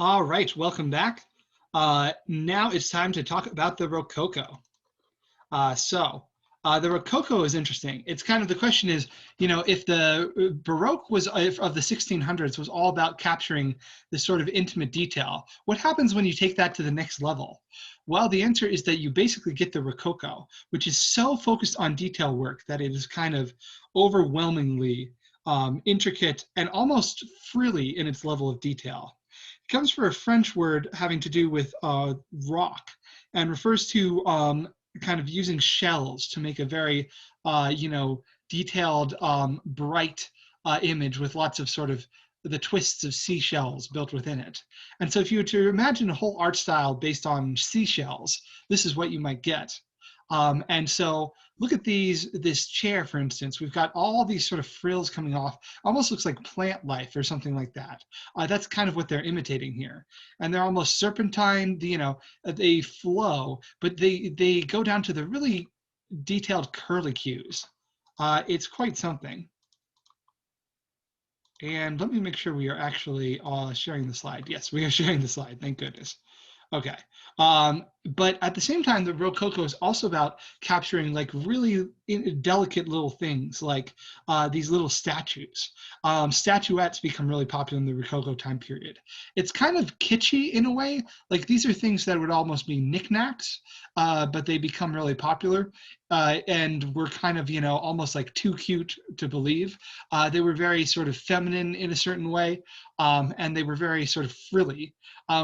All right, welcome back. Now it's time to talk about the Rococo. The Rococo is interesting. It's kind of the question is, if the Baroque was if of the 1600s was all about capturing this sort of intimate detail, what happens when you take that to the next level? Well, the answer is that you basically get the Rococo, which is so focused on detail work that it is kind of overwhelmingly intricate and almost frilly in its level of detail. It comes from a French word having to do with rock and refers to kind of using shells to make a very, detailed, bright image with lots of sort of the twists of seashells built within it. And so if you were to imagine a whole art style based on seashells, this is what you might get. And so look at this chair, for instance. We've got all these sort of frills coming off. Almost looks like plant life or something like that. That's kind of what they're imitating here. And they're almost serpentine, they flow, but they go down to the really detailed curlicues. It's quite something. And let me make sure we are actually sharing the slide. Yes, we are sharing the slide. Thank goodness. Okay. But at the same time, the Rococo is also about capturing like really delicate little things like these little statues. Statuettes become really popular in the Rococo time period. It's kind of kitschy in a way. Like these are things that would almost be knickknacks, but they become really popular. And were kind of, almost like too cute to believe. They were very sort of feminine in a certain way, and they were very sort of frilly.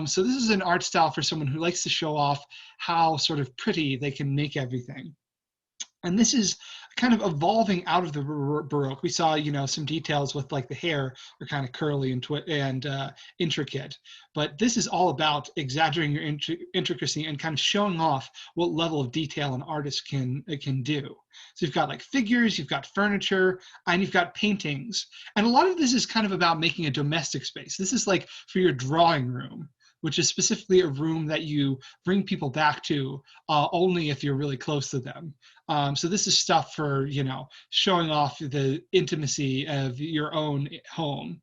So this is an art style for someone who likes to show off how sort of pretty they can make everything. And this is kind of evolving out of the Baroque. We saw, some details with like the hair are kind of curly and intricate, but this is all about exaggerating your intricacy and kind of showing off what level of detail an artist can do. So you've got like figures, you've got furniture, and you've got paintings. And a lot of this is kind of about making a domestic space. This is like for your drawing room, which is specifically a room that you bring people back to only if you're really close to them. So this is stuff for, showing off the intimacy of your own home.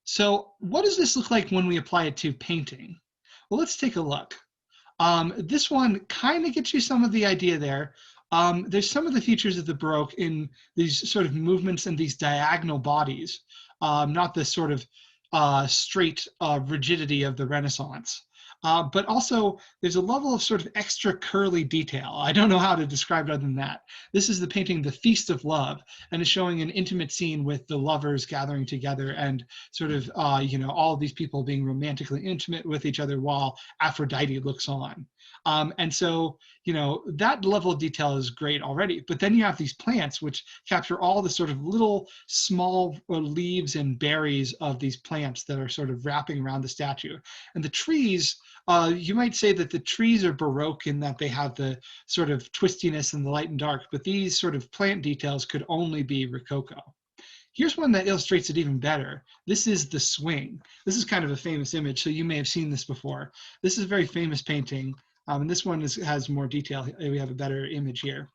So what does this look like when we apply it to painting? Well, let's take a look. This one kind of gets you some of the idea there. There's some of the features of the Baroque in these sort of movements and these diagonal bodies, not the sort of straight rigidity of the Renaissance. But also, there's a level of sort of extra curly detail. I don't know how to describe it other than that. This is the painting, The Feast of Love, and is showing an intimate scene with the lovers gathering together and sort of, all of these people being romantically intimate with each other while Aphrodite looks on. And so, that level of detail is great already. But then you have these plants which capture all the sort of little small leaves and berries of these plants that are sort of wrapping around the statue. And the trees, you might say that the trees are Baroque in that they have the sort of twistiness and the light and dark, but these sort of plant details could only be Rococo. Here's one that illustrates it even better. This is the swing. This is kind of a famous image, so you may have seen this before. This is a very famous painting, and this one has more detail. We have a better image here.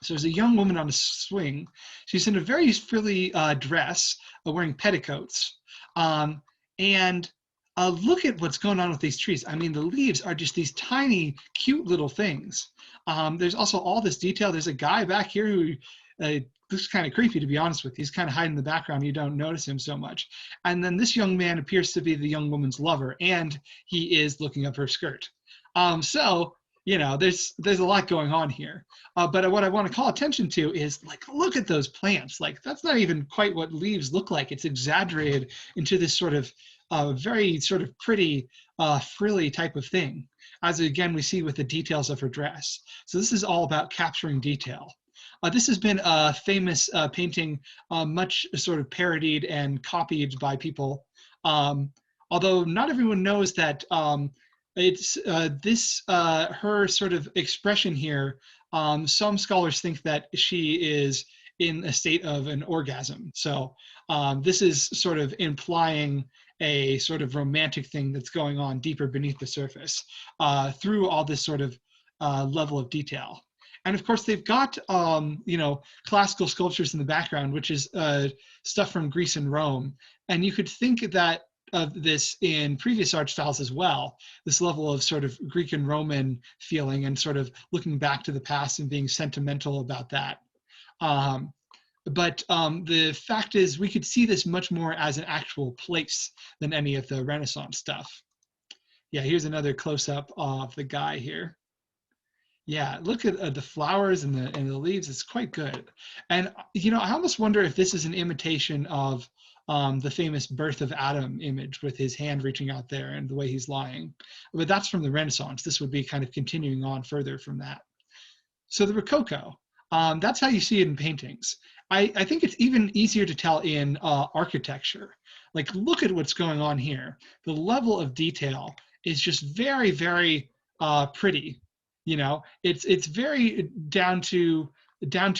So there's a young woman on a swing. She's in a very frilly dress, wearing petticoats. And look at what's going on with these trees. I mean, the leaves are just these tiny, cute little things. There's also all this detail. There's a guy back here who looks kind of creepy, to be honest with you. He's kind of hiding in the background. You don't notice him so much. And then this young man appears to be the young woman's lover, and he is looking up her skirt. So there's a lot going on here. But what I want to call attention to is, like, look at those plants. Like, that's not even quite what leaves look like. It's exaggerated into this sort of very sort of pretty, frilly type of thing, as again we see with the details of her dress. So this is all about capturing detail. This has been a famous painting, much sort of parodied and copied by people, although not everyone knows that it's her sort of expression here. Some scholars think that she is in a state of an orgasm. So this is sort of implying a sort of romantic thing that's going on deeper beneath the surface through all this sort of level of detail. And of course, they've got classical sculptures in the background, which is stuff from Greece and Rome. And you could think that of this in previous art styles as well, this level of sort of Greek and Roman feeling and sort of looking back to the past and being sentimental about that. But the fact is, we could see this much more as an actual place than any of the Renaissance stuff. Yeah, here's another close-up of the guy here. Yeah, look at the flowers and the leaves. It's quite good. And I almost wonder if this is an imitation of the famous Birth of Adam image with his hand reaching out there and the way he's lying. But that's from the Renaissance. This would be kind of continuing on further from that. So the Rococo, that's how you see it in paintings. I think it's even easier to tell in architecture. Like, look at what's going on here. The level of detail is just very, very pretty. It's very down to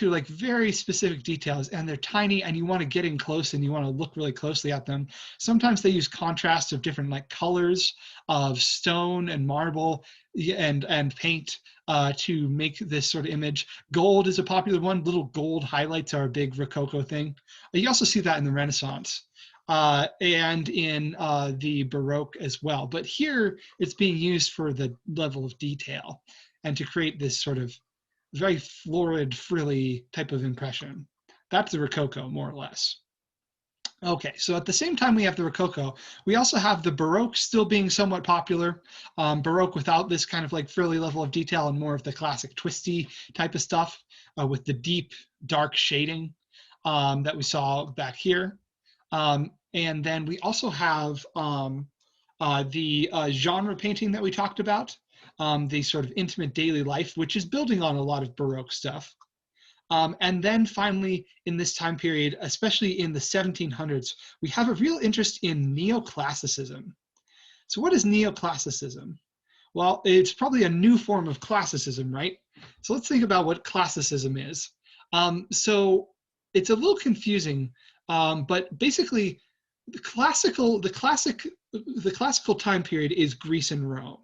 like very specific details, and they're tiny, and you want to get in close and you want to look really closely at them. Sometimes they use contrast of different like colors of stone and marble and paint to make this sort of image. Gold is a popular one. Little gold highlights are a big Rococo thing. You also see that in the Renaissance and in the Baroque as well. But here it's being used for the level of detail and to create this sort of very florid, frilly type of impression. That's the Rococo, more or less. Okay, so at the same time we have the Rococo, we also have the Baroque still being somewhat popular. Baroque without this kind of like frilly level of detail and more of the classic twisty type of stuff with the deep, dark shading that we saw back here. And then we also have the genre painting that we talked about, the sort of intimate daily life, which is building on a lot of Baroque stuff. And then finally, in this time period, especially in the 1700s, we have a real interest in neoclassicism. So what is neoclassicism? Well, it's probably a new form of classicism, right? So let's think about what classicism is. So it's a little confusing, but basically the classical time period is Greece and Rome.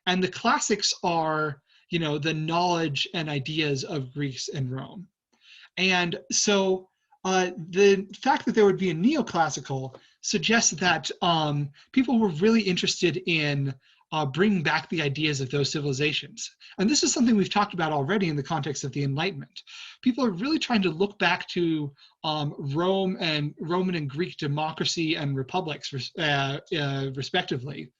And the classics are, the knowledge and ideas of Greece and Rome. And so the fact that there would be a neoclassical suggests that people were really interested in bringing back the ideas of those civilizations. And this is something we've talked about already in the context of the Enlightenment. People are really trying to look back to Rome and Roman and Greek democracy and republics, respectively,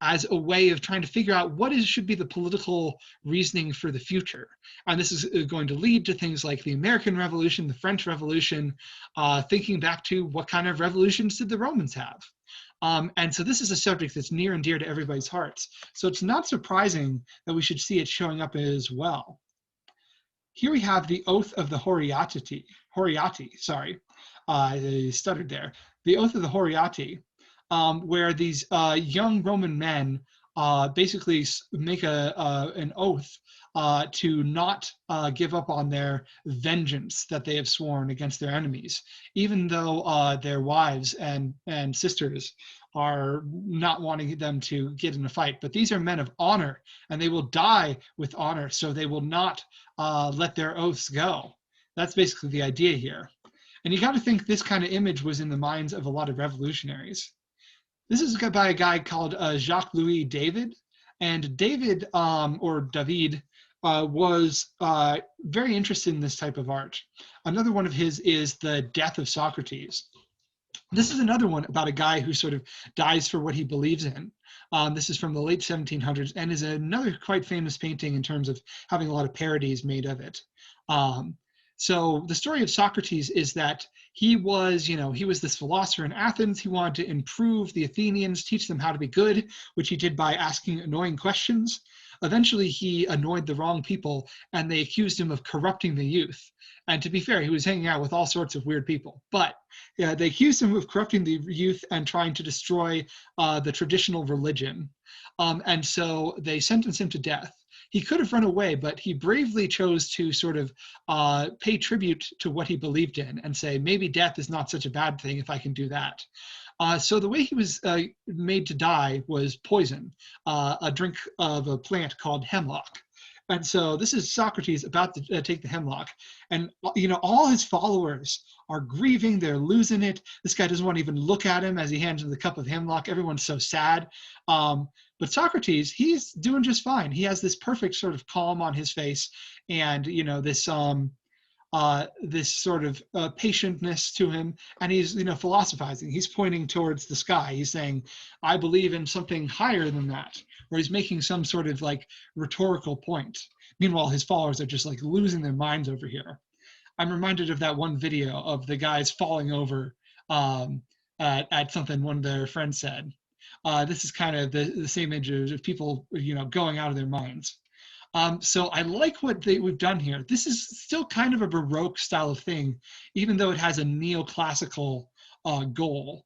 as a way of trying to figure out what should be the political reasoning for the future. And this is going to lead to things like the American Revolution, the French Revolution, thinking back to what kind of revolutions did the Romans have. And so this is a subject that's near and dear to everybody's hearts. So it's not surprising that we should see it showing up as well. Here we have the Oath of the Horiati, I stuttered there. The Oath of the Horiati, where these young Roman men basically make an oath to not give up on their vengeance that they have sworn against their enemies, even though their wives and sisters are not wanting them to get in a fight. But these are men of honor, and they will die with honor, so they will not let their oaths go. That's basically the idea here. And you got to think this kind of image was in the minds of a lot of revolutionaries. This is by a guy called Jacques-Louis David. And David, or David, was very interested in this type of art. Another one of his is The Death of Socrates. This is another one about a guy who sort of dies for what he believes in. This is from the late 1700s and is another quite famous painting in terms of having a lot of parodies made of it. So the story of Socrates is that he was this philosopher in Athens. He wanted to improve the Athenians, teach them how to be good, which he did by asking annoying questions. Eventually, he annoyed the wrong people, and they accused him of corrupting the youth. And to be fair, he was hanging out with all sorts of weird people. But they accused him of corrupting the youth and trying to destroy the traditional religion. And so they sentenced him to death. He could have run away, but he bravely chose to sort of pay tribute to what he believed in and say, maybe death is not such a bad thing if I can do that. So the way he was made to die was poison, a drink of a plant called hemlock. And so this is Socrates about to take the hemlock, and all his followers are grieving. They're losing it. This guy doesn't want to even look at him as he hands him the cup of hemlock. Everyone's so sad. But Socrates, he's doing just fine. He has this perfect sort of calm on his face, and this sort of patientness to him, and he's philosophizing. He's pointing towards the sky. He's saying, I believe in something higher than that, or he's making some sort of like rhetorical point. Meanwhile, his followers are just like losing their minds over here. I'm reminded of that one video of the guys falling over at something one of their friends said. This is kind of the same image of people going out of their minds. So I like what we've done here. This is still kind of a Baroque style of thing, even though it has a neoclassical goal.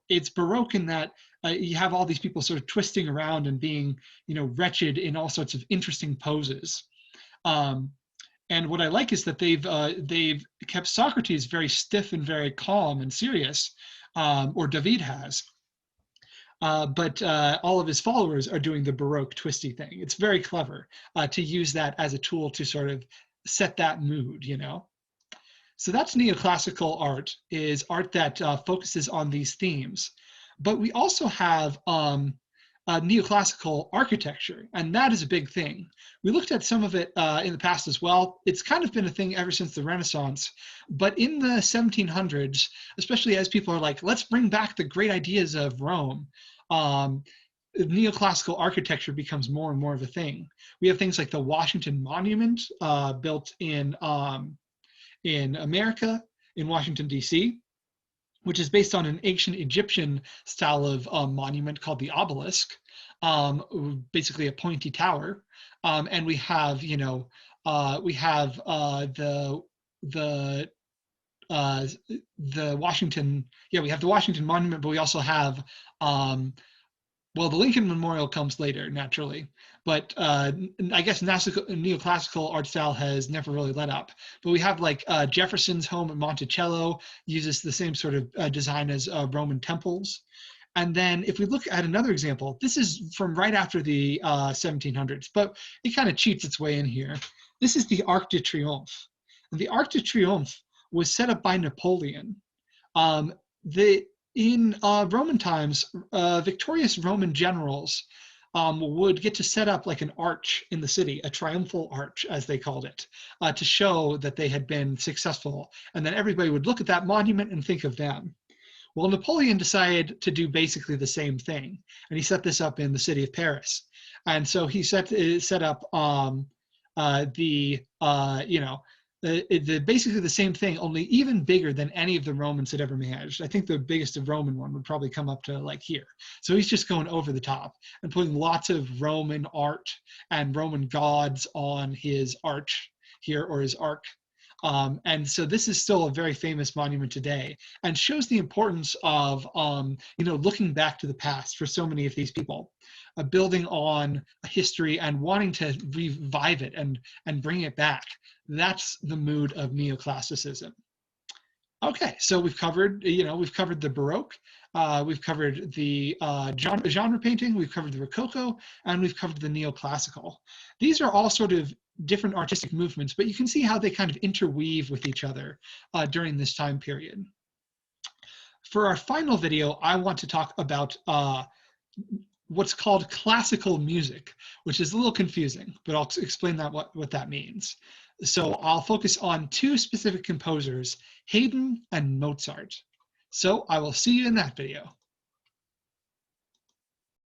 It's Baroque in that you have all these people sort of twisting around and being, wretched in all sorts of interesting poses. And what I like is that they've kept Socrates very stiff and very calm and serious, or David has. But all of his followers are doing the Baroque twisty thing. It's very clever to use that as a tool to sort of set that mood, So that's neoclassical art, is art that focuses on these themes. But we also have neoclassical architecture, and that is a big thing. We looked at some of it in the past as well. It's kind of been a thing ever since the Renaissance, but in the 1700s, especially as people are like, let's bring back the great ideas of Rome, neoclassical architecture becomes more and more of a thing. We have things like the Washington Monument, built in America, in Washington, D.C., which is based on an ancient Egyptian style of monument called the obelisk, basically a pointy tower. And we have, the Washington, we have the Washington Monument, but we also have, the Lincoln Memorial comes later, naturally. But I guess neoclassical art style has never really let up. But we have like Jefferson's home at Monticello uses the same sort of design as Roman temples. And then if we look at another example, this is from right after the 1700s, but it kind of cheats its way in here. This is the Arc de Triomphe. And the Arc de Triomphe was set up by Napoleon. In Roman times, victorious Roman generals would get to set up like an arch in the city, a triumphal arch, as they called it, to show that they had been successful. And then everybody would look at that monument and think of them. Well, Napoleon decided to do basically the same thing, and he set this up in the city of Paris. And so he set up basically the same thing, only even bigger than any of the Romans had ever managed. I think the biggest of Roman one would probably come up to like here. So he's just going over the top and putting lots of Roman art and Roman gods on his arch here, or his arc. And so this is still a very famous monument today, and shows the importance of looking back to the past for so many of these people, building on history and wanting to revive it and bring it back. That's the mood of neoclassicism. Okay, so we've covered the Baroque, we've covered the genre painting, we've covered the Rococo, and we've covered the neoclassical. These are all sort of different artistic movements, but you can see how they kind of interweave with each other during this time period. For our final video, I want to talk about what's called classical music, which is a little confusing, but I'll explain what that means. So I'll focus on two specific composers, Haydn and Mozart. So I will see you in that video.